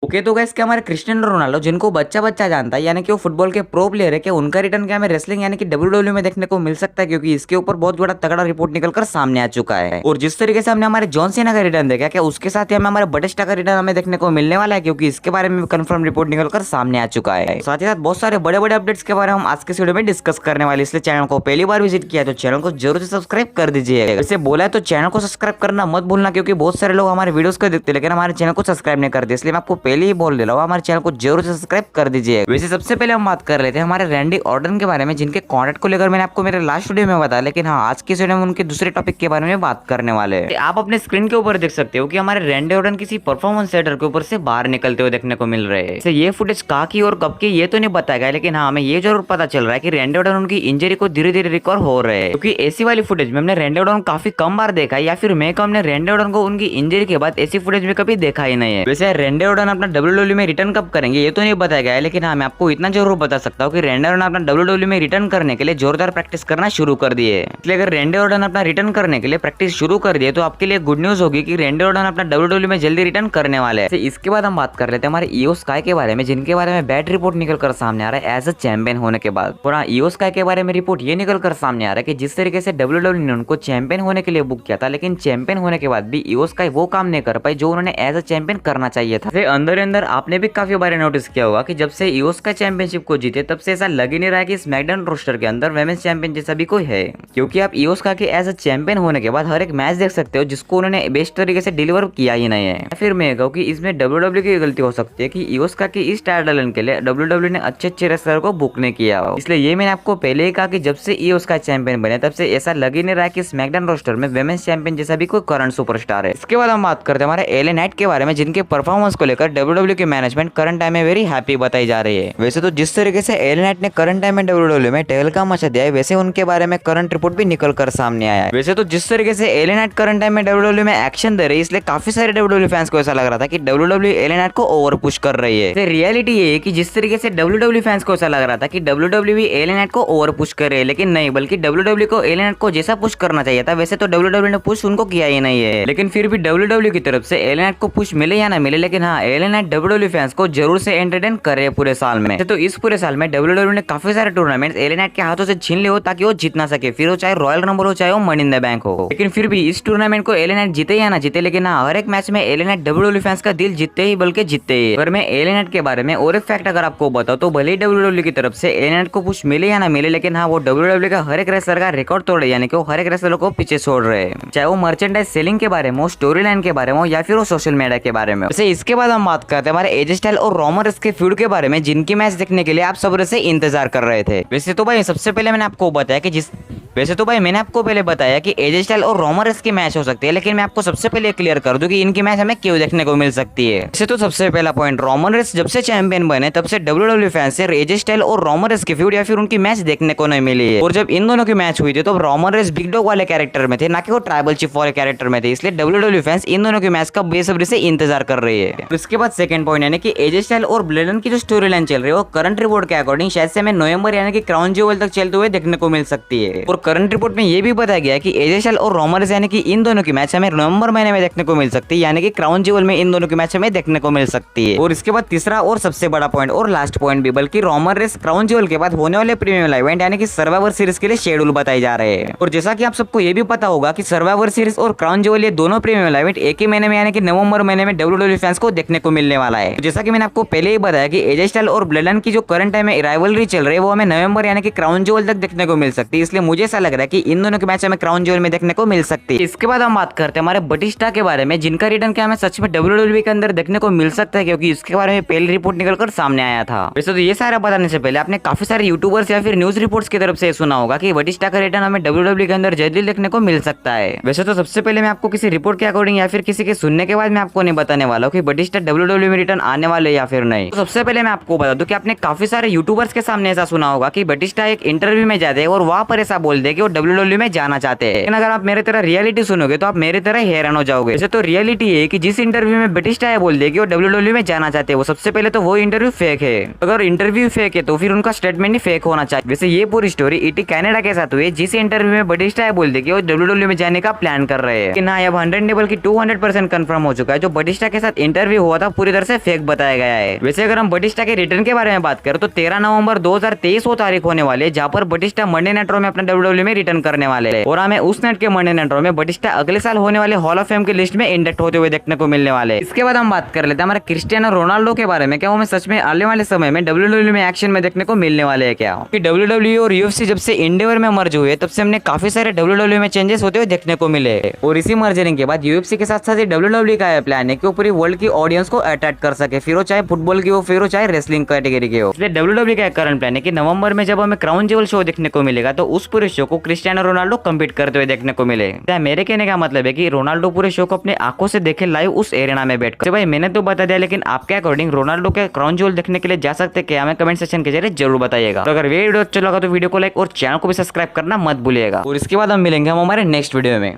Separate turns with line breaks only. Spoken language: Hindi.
ओके तो गाइस क्या हमारे क्रिस्टियानो रोनाल्डो जिनको बच्चा बच्चा जानता है यानी कि वो फुटबॉल के प्रो प्लेयर है, कि उनका रिटर्न क्या हमें रेसलिंग यानी कि डब्ल्यूडब्ल्यू में देखने को मिल सकता है, क्योंकि इसके ऊपर बहुत बड़ा तगड़ा रिपोर्ट निकलकर सामने आ चुका है। और जिस तरीके से हमने हमारे जॉन सीना का रिटर्न देखा, क्या उसके साथ ही हमें हमारे बटिस्टा का रिटर्न हमें देखने को मिलने वाला है, क्योंकि इसके बारे में कंफर्म रिपोर्ट निकलकर सामने आ चुका है। साथ ही साथ बहुत सारे बड़े बड़े अपडेट्स के बारे में हम आज के वीडियो में डिस्कस करने वाले, इसलिए चैनल को पहली बार विजिट किया तो चैनल को जरूर से सब्सक्राइब कर दीजिए। वैसे बोला है तो चैनल को सब्सक्राइब करना मत भूलना, क्योंकि बहुत सारे लोग हमारे वीडियोस को देखते लेकिन हमारे चैनल को सब्सक्राइब नहीं करते, इसलिए मैं आपको पहले ही बोल दे रहा हूँ हमारे चैनल को जरूर से सब्सक्राइब कर दीजिए। वैसे सबसे पहले हम बात कर लेते हैं हमारे रैंडी ऑर्टन के बारे में, जिनके कॉन्ट्रैक्ट को लेकर मैंने आपको मेरे लास्ट वीडियो में बताया, लेकिन हाँ आज के वीडियो में उनके दूसरे टॉपिक के बारे में बात करने वाले हैं। आप अपने स्क्रीन के ऊपर देख सकते हो कि हमारे रैंडी ऑर्टन किसी परफॉर्मेंस सेंटर के ऊपर से बाहर निकलते हुए देखने को मिल रहे हैं। ये फुटेज कहाँ की और कब की ये तो नहीं बताया गया, लेकिन हाँ हमें ये जरूर पता चल रहा है कि रैंडी ऑर्टन उनकी इंजरी को धीरे धीरे रिकवर हो रहे हैं, क्योंकि ऐसी वाली फुटेज में हमने रैंडी ऑर्टन काफी कम बार देखा है, या फिर मैं को हमने रैंडी ऑर्टन को उनकी इंजरी के बाद ऐसी फुटेज में कभी देखा ही नहीं है। वैसे रैंडी ऑर्टन अपना डब्ल्यूडब्ल्यू में रिटर्न कब करेंगे ये तो नहीं बताया गया है, लेकिन हाँ मैं आपको इतना जरूर बता सकता हूँ कि रैंडी ऑर्टन अपना डब्ल्यूडब्ल्यू में रिटर्न करने के लिए जोरदार प्रैक्टिस करना शुरू कर दिए। इसलिए अगर रैंडी ऑर्टन अपना रिटर्न करने के लिए प्रैक्टिस शुरू कर दिए तो आपके लिए गुड न्यूज होगी कि रैंडी ऑर्टन अपना डब्ल्यूडब्ल्यू में जल्दी रिटर्न करने वाले हैं। इसके बाद हम बात कर लेते हैं हमारे इयो स्काई के बारे में, जिनके बारे में बैड रिपोर्ट निकल कर सामने आ रहा है एज अ चैंपियन होने के बाद। और इयो स्काई के बारे में रिपोर्ट ये निकल कर सामने आ रहा है कि जिस तरीके से डब्ल्यूडब्ल्यू ने उनको चैंपियन होने के लिए बुक किया था, लेकिन चैंपियन होने के बाद भी इयो स्काई वो काम नहीं कर पाई जो उन्होंने एज अ चैंपियन करना चाहिए था। अंदर अंदर आपने भी काफी बार नोटिस किया होगा कि जब से इयो स्काई चैंपियनशिप को जीते तब से ऐसा लग ही नहीं रहा है कि स्मैकडाउन रोस्टर के अंदर वुमेन्स चैंपियन जैसा भी कोई है, क्योंकि आप इयो स्काई के एज अ चैंपियन होने के बाद हर एक मैच देख सकते हो जिसको उन्होंने बेस्ट तरीके से डिलीवर किया ही नहीं है। फिर मैं कहूँ कि इसमें डब्ल्यूडब्ल्यू की गलती हो सकती है कि इयो स्काई की इस टाइटल रन के लिए डब्ल्यूडब्ल्यू ने अच्छे अच्छे रेसलर को बुक नहीं किया हो। इसलिए ये मैंने आपको पहले ही कहा कि जब से इयो स्काई चैंपियन बने तब से ऐसा लग ही नहीं रहा है कि स्मैकडाउन रोस्टर में वुमेन्स चैंपियन जैसा भी कोई करंट सुपरस्टार है। इसके बाद हम बात करते हैं हमारे एले नाइट के बारे में, जिनके परफॉर्मेंस को लेकर डब्ल्यूडब्ल्यू की मैनेजमेंट करंट टाइम में वेरी हैप्पी बताई जा रही है। वैसे तो जिस तरीके से एले नाइट ने करंट टाइम में डब्ल्यूडब्ल्यू में टहलका मचा दिया है, वैसे उनके बारे में करंट रिपोर्ट भी निकल कर सामने आया है। वैसे तो जिस तरीके से एले नाइट करंट टाइम में डब्ल्यूडब्ल्यू में एक्शन दे रही है, इसलिए काफी सारे डब्ल्यूडब्ल्यू फैंस को ऐसा लग रहा था कि डब्ल्यूडब्ल्यू एले नाइट को ओवर पुश कर रही है। रियलिटी ये है कि जिस तरीके से डब्ल्यूडब्ल्यू फैंस को ऐसा लग रहा था कि डब्ल्यूडब्ल्यू एले नाइट को ओवर पुश कर रही है, लेकिन नहीं, बल्कि डब्ल्यूडब्ल्यू को एले नाइट को जैसा पुश करना चाहिए था वैसे तो डब्ल्यूडब्ल्यू ने पुश उनको किया ही नहीं है। लेकिन फिर भी डब्ल्यूडब्ल्यू की तरफ से एले नाइट को पुश मिले या ना मिले, लेकिन हाँ एले नाइट डब्ल्यूडब्ल्यू फैंस को जरूर से एंटरटेन करे पूरे साल में। तो इस पूरे साल में डब्ल्यूडब्ल्यू ने काफी सारे टूर्नामेंट्स एले नाइट के हाथों से छीन ले हो ताकि वो जीत ना सके, फिर वो चाहे रॉयल रंबल हो चाहे वो मनी इन द बैंक हो। लेकिन फिर भी इस टूर्नामेंट को एले नाइट जीते या ना जीते, लेकिन हाँ हर एक मैच में एले नाइट डब्ल्यूडब्ल्यू फैंस का दिल जीतते ही बल्कि जीतते ही। अगर मैं एले नाइट के बारे में और एक फैक्ट अगर आपको बताओ तो भले ही डब्ल्यूडब्ल्यू की तरफ से एले नाइट को पुश मिले या ना मिले, लेकिन हाँ वो डब्ल्यूडब्ल्यू का हर एक रेसलर का रिकॉर्ड तोड़ रहे, यानी कि वो हर एक रेसलर को पीछे छोड़ रहे हैं, चाहे वो मर्चेंडाइज सेलिंग के बारे में हो, स्टोरी लाइन के बारे में हो, या फिर वो सोशल मीडिया के बारे में। वैसे इसके बाद हम बात करते हैं हमारे एजे स्टाइल और रोमन रेंज के फ्यूड के बारे में, जिनकी मैच देखने के लिए आप सब्र से इंतजार कर रहे थे। वैसे तो भाई सबसे पहले मैंने आपको बताया कि एजे स्टाइल और रोमन रेंज की मैच हो सकती है, लेकिन मैं आपको सबसे पहले क्लियर कर दूं कि इनकी मैच हमें क्यों देखने को मिल सकती है। वैसे तो सबसे पहला पॉइंट, रोमन रेंज जब से चैंपियन बने तब से डब्ल्यूडब्ल्यू फैंस से एजे स्टाइल और रोमन रेंज की फ्यूड या फिर उनकी मैच देखने को नहीं मिली है। और जब इन दोनों की मैच हुई थी तो रोमन रेंज बिग डॉग वाले कैरेक्टर में थे, ना कि वो ट्राइबल चीफ वाले कैरेक्टर में थे, इसलिए डब्ल्यूडब्ल्यू फैंस इन दोनों की मैच का बेसब्री से इंतजार कर रही है। उसके बाद सेकंड पॉइंट यानी कि एजे स्टाइल और ब्लेडन की जो स्टोरी लाइन चल रही है वो करंट रिपोर्ट के अकॉर्डिंग शायद से हमें नवंबर यानी कि क्राउन ज्वेल तक चलते हुए देखने को मिल सकती है। और करंट रिपोर्ट में ये भी बताया गया कि एजे स्टाइल और रोमन रेंज यानी कि इन दोनों की मैच हमें नवंबर महीने में देखने को मिल सकती है, यानी कि क्राउन ज्वेल में इन दोनों की मैच हमें देखने को मिल सकती है। और इसके बाद तीसरा और सबसे बड़ा पॉइंट और लास्ट पॉइंट भी, बल्कि रोमन रेंज क्राउन ज्वेल के बाद होने वाले प्रीमियम इवेंट यानी कि सर्वाइवर सीरीज के लिए शेड्यूल बताए जा रहे हैं। और जैसा कि आप सबको ये भी पता होगा कि सर्वाइवर सीरीज और क्राउन ज्वेल ये दोनों प्रीमियम इवेंट एक ही महीने में यानी कि नवंबर महीने में डब्ल्यूडब्ल्यू फैंस को देखने को मिलने वाला है। जैसा कि मैंने आपको पहले ही बताया कि एजे स्टाइल और ब्लेडन की जो करंट टाइम में राइवलरी चल रही है वो हमें नवंबर यानी कि क्राउन ज्वेल तक देखने को मिल सकती है, इसलिए मुझे ऐसा लग रहा है कि इन दोनों की मैच हमें क्राउन ज्वेल में देखने को मिल सकती है। इसके बाद हम बात करते हैं हमारे बटिस्टा के बारे में, जिनका रिटर्न क्या हमें सच में डब्ल्यूडब्ल्यू के अंदर देखने को मिल सकता है, क्योंकि इसके बारे में पहली रिपोर्ट निकलकर सामने आया था। वैसे तो ये सारा बताने से पहले आपने काफी सारे यूट्यूबर्स या फिर न्यूज रिपोर्ट्स की तरफ से सुना होगा कि बटिस्टा का रिटर्न हमें डब्ल्यूडब्ल्यू के अंदर जल्दी देखने को मिल सकता है। वैसे तो सबसे पहले मैं आपको किसी रिपोर्ट के अकॉर्डिंग या फिर किसी के सुनने के बाद मैं आपको नहीं बताने वाला हूँ कि बटिस्टा डब्ल्यूडब्ल्यू में रिटर्न आने वाले या फिर नहीं। तो सबसे पहले मैं आपको बता दूं कि आपने काफी सारे यूट्यूबर्स के सामने ऐसा सुना होगा कि बटिस्टा एक इंटरव्यू में जाते हैं और वहां पर ऐसा बोल बोल दिया कि वो WWE में जाना चाहते हैं। लेकिन अगर आप मेरे तरह रियलिटी सुनोगे तो आप मेरी तरह हैरान हो जाओगे। वैसे तो रियलिटी है कि जिस इंटरव्यू में बटिस्टा ये बोल दिया कि वो WWE में जाना चाहते हैं, वो सबसे पहले तो वो इंटरव्यू फेक है। अगर इंटरव्यू फेक है तो फिर उनका स्टेटमेंट ही फेक होना चाहिए। वैसे ये पूरी स्टोरी ईटी कनाडा के साथ हुई, जिस इंटरव्यू में बटिस्टा ये बोल दिया कि वो WWE में जाने का प्लान कर रहे हैं। लेकिन हाँ, अब 100 बल्कि 200% कंफर्म हो चुका है, जो बटिस्टा के साथ इंटरव्यू हुआ था पूरी तरह से फेक बताया गया है। वैसे अगर हम बटिस्टा के रिटर्न के बारे में बात करें तो 13 नवंबर 2023 वो तारीख होने वाले जहां पर बटिस्टा मंडे नाइट रॉ में अपना WWE में रिटर्न करने वाले हैं। और हमें उस नाइट के मंडे नाइट रॉ में बटिस्टा अगले साल होने वाले हॉल ऑफ फेम की लिस्ट में इंडक्ट होते हुए देखने को मिलने वाले। इसके बाद हम बात कर लेते हैं हमारे क्रिस्टियानो रोनाल्डो के बारे में। क्या वो हमें सच में आने वाले समय में WWE में एक्शन में देखने को मिलने वाले हैं क्या? कि WWE और UFC जब से एंडेवर में मर्ज हुए तब से हमने काफी सारे WWE में चेंजेस होते हुए देखने को मिले। और इसी मर्जरिंग के बाद UFC के साथ साथ WWE का यह प्लान है कि वो पूरी वर्ल्ड की ऑडियंस को अट्रैक्ट कर सके, फिर वो चाहे फुटबॉल की हो, फिर वो चाहे रेसलिंग कैटेगरी के हो। इसलिए WWE का करंट प्लान है कि नवंबर में जब हमें क्राउन जेवल शो देखने को मिलेगा तो उस पूरे शो को क्रिस्टियानो रोनाल्डो कम्पीट करते हुए देखने को मिले। मेरे कहने का मतलब है कि रोनाल्डो पूरे शो को अपने आंखों से देखे लाइव उस एरेना में बैठकर। भाई मैंने तो बता दिया, लेकिन आपके अकॉर्डिंग रोनाल्डो के क्राउन जेवल देखने के लिए जा सकते क्या? हमें कमेंट सेक्शन के जरिए जरूर बताइएगा। तो अगर वीडियो अच्छा लगा तो वीडियो को लाइक और चैनल को भी सब्सक्राइब करना मत भूलिएगा। और इसके बाद हम मिलेंगे हम हमारे नेक्स्ट वीडियो में।